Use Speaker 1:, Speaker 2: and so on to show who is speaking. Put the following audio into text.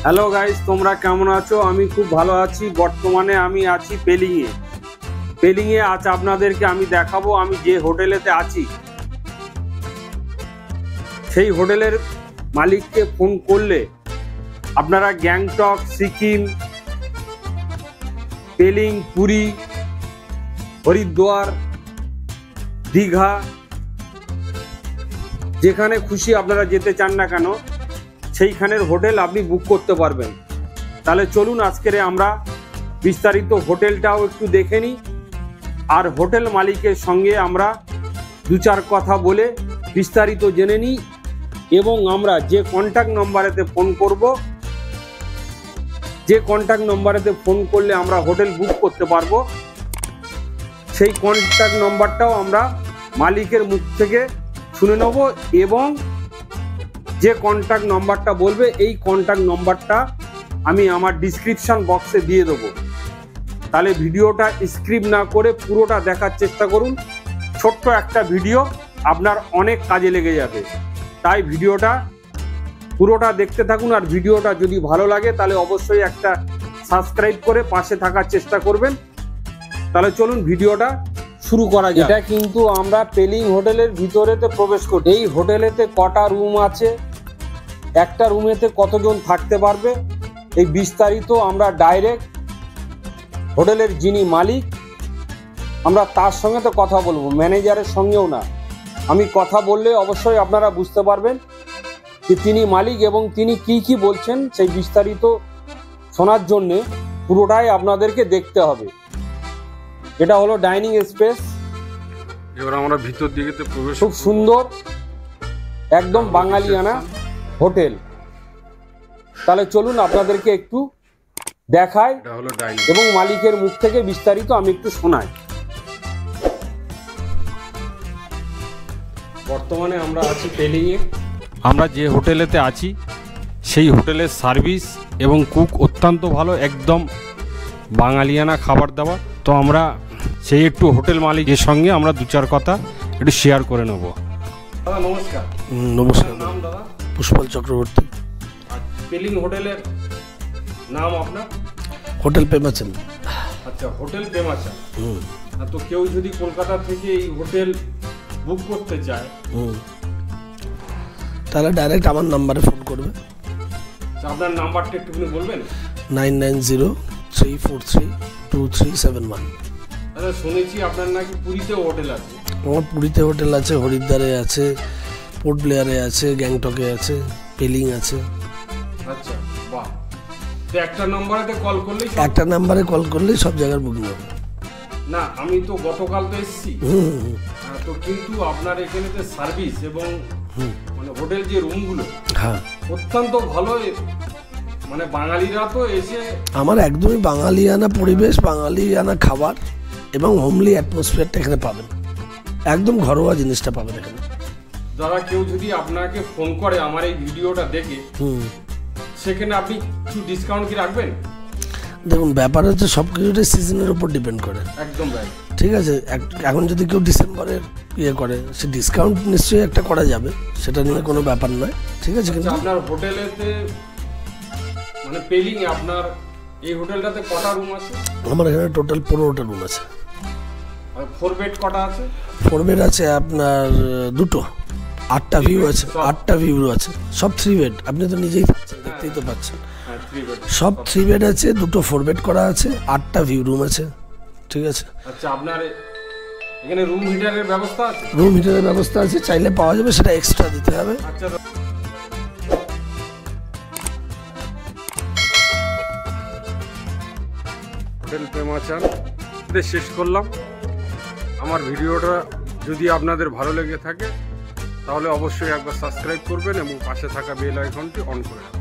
Speaker 1: Hello guys, তোমরা কেমন আছো? আমি খুব ভালো আছি। বর্তমানে আমি আছি পেলিংয়ে আজ আপনাদেরকে আমি দেখাবো আমি যে হোটেলেতে আছি সেই হোটেলের মালিককে ফোন করলে আপনারা গ্যাংটক, সিকিম, পেলিং, পুরী, হরিদ্বার, দীঘা যেখানে খুশি আপনারা যেতে চান না কেন সেইখানের হোটেল আপনি বুক করতে পারবেন। তাহলে চলুন আজকের আমরা বিস্তারিত হোটেলটাও একটু দেখে নিই, আর হোটেল মালিকের সঙ্গে আমরা দু চার কথা বলে বিস্তারিত জেনে নিই, এবং আমরা যে কন্ট্যাক্ট নম্বরেতে ফোন করব, যে কন্ট্যাক্ট নম্বরেতে ফোন করলে আমরা হোটেল বুক করতে পারবো, সেই কন্ট্যাক্ট নম্বরটাও আমরা মালিকের মুখ থেকে শুনে নেব, এবং যে কন্ট্যাক্ট নম্বরটা বলবে এই কন্ট্যাক্ট নম্বরটা আমি আমার ডিসক্রিপশন বক্সে দিয়ে দেবো। তাহলে ভিডিওটা স্কিপ না করে পুরোটা দেখার চেষ্টা করুন। ছোট্ট একটা ভিডিও আপনার অনেক কাজে লেগে যাবে, তাই ভিডিওটা পুরোটা দেখতে থাকুন। আর ভিডিওটা যদি ভালো লাগে তাহলে অবশ্যই একটা সাবস্ক্রাইব করে পাশে থাকার চেষ্টা করবেন। তাহলে চলুন ভিডিওটা শুরু করা যায়। এটা কিন্তু আমরা পেলিং হোটেলের ভিতরেতে প্রবেশ করি। এই হোটেলেতে কটা রুম আছে, একটা রুমেতে কতজন থাকতে পারবে, এই বিস্তারিত আমরা ডাইরেক্ট হোটেলের যিনি মালিক আমরা তার সঙ্গে তো কথা বলবো, ম্যানেজারের সঙ্গেও না। আমি কথা বললে অবশ্যই আপনারা বুঝতে পারবেন যে তিনি মালিক এবং তিনি কি বলছেন। সেই বিস্তারিত শোনার জন্যে পুরোটাই আপনাদেরকে দেখতে হবে। এটা হলো ডাইনিং স্পেস।
Speaker 2: এবার আমরা ভিতর দিকে প্রবেশ,
Speaker 1: খুব সুন্দর, একদম বাঙালিয়ানা হোটেল। তাহলে চলুন আপনাদেরকে একটু দেখাই এবং মালিকের মুখ থেকে বিস্তারিত আমি একটু শোনাই। বর্তমানে আমরা আছি পেলিংয়ে। আমরা যে হোটেলেতে আছি সেই হোটেলের সার্ভিস এবং কুক অত্যন্ত ভালো, একদম বাঙালিয়ানা খাবার দাবার। তো আমরা সেই একটু হোটেল মালিকের সঙ্গে আমরা দু চার কথা একটু শেয়ার করে নেব। দাদা নমস্কার।
Speaker 3: নমস্কার।
Speaker 1: নাম দাদা?
Speaker 3: পুষ্পল চক্রবর্তী।
Speaker 1: পেলিং হোটেলের নাম আপনার?
Speaker 3: হোটেল প্রেমাচান।
Speaker 1: আচ্ছা, হোটেল প্রেমাচান। তো কেউ যদি কলকাতা থেকে এই হোটেল বুক করতে চায়
Speaker 3: তাহলে ডাইরেক্ট আমার নাম্বারে ফোন করবে।
Speaker 1: আপনার নাম্বারটা একটুখানি বলবেন?
Speaker 3: 9903432371।
Speaker 1: আচ্ছা, শুনেছি আপনার নাকি পুরীতেও হোটেল আছে।
Speaker 3: আমার পুরীতে হোটেল আছে, হরিদ্বারে আছে, পোর্ট ব্লেয়ারে আছে, গ্যাংটকে আছে, পেলিং আছে।
Speaker 1: আচ্ছা, বাহ। তো একটা নম্বরেতে কল করলেই
Speaker 3: একটা নাম্বারে কল করলেই সব জায়গার বুকিং হবে।
Speaker 1: না, আমি তো গতকাল তো এসেছি, তো কিন্তু আপনার এখানে তো সার্ভিস এবং মানে হোটেল যে রুমগুলো
Speaker 3: হ্যাঁ
Speaker 1: অত্যন্ত ভালো। মানে বাঙালিরা তো এসে,
Speaker 3: আমার একদমই বাঙালিয়ানা পরিবেশ, বাঙালিয়ানা খাবার এবং হোমলি অ্যাটমসফিয়ারটা এখানে পাবেন। একদম ঘরোয়া জিনিসটা পাবেন এখানে।
Speaker 1: যারা কেউ যদি আপনাকে ফোন করে আমার এই ভিডিওটা দেখে, সেখানে আপনি কিছু ডিসকাউন্ট কি রাখবেন?
Speaker 3: দেখুন, ব্যাপার হচ্ছে সব কিছুটাই সিজনের উপর ডিপেন্ড করে।
Speaker 1: একদম রাইট।
Speaker 3: ঠিক আছে, এখন যদি কেউ ডিসেম্বরের করে সে ডিসকাউন্ট নিশ্চয়ই একটা করা যাবে, সেটা নিয়ে কোনো ব্যাপার নয়। ঠিক আছে, কিন্তু
Speaker 1: আপনার হোটেলেতে মানে পেলিং এ আপনার এই হোটেলটাতে কটা রুম আছে?
Speaker 3: আমার এখানে টোটাল 15টা রুম আছে।
Speaker 1: আর 4 বেড কটা আছে?
Speaker 3: 4 বেড আছে আপনার দুটো, 8টা ভিউ আছে, 8টা ভিউ আছে, সব 3 বেড। আপনি তো নিজেই দেখতেই তো পাচ্ছেন, সব 3 বেড আছে, দুটো 4 বেড করা আছে, 8টা ভিউ রুম আছে। ঠিক আছে।
Speaker 1: আচ্ছা, আপনার এখানে রুম হিটারের ব্যবস্থা আছে?
Speaker 3: রুম হিটারের ব্যবস্থা আছে, চাইলে পাওয়া যাবে, সেটা এক্সট্রা দিতে হবে।
Speaker 1: আচ্ছা, হোটেল প্রেমাচান শেষ করলাম। আমার ভিডিওটা যদি আপনাদের ভালো লেগে থাকে তাহলে অবশ্যই একবার সাবস্ক্রাইব করবেন এবং পাশে থাকা বেল আইকনটি অন করে রাখবেন।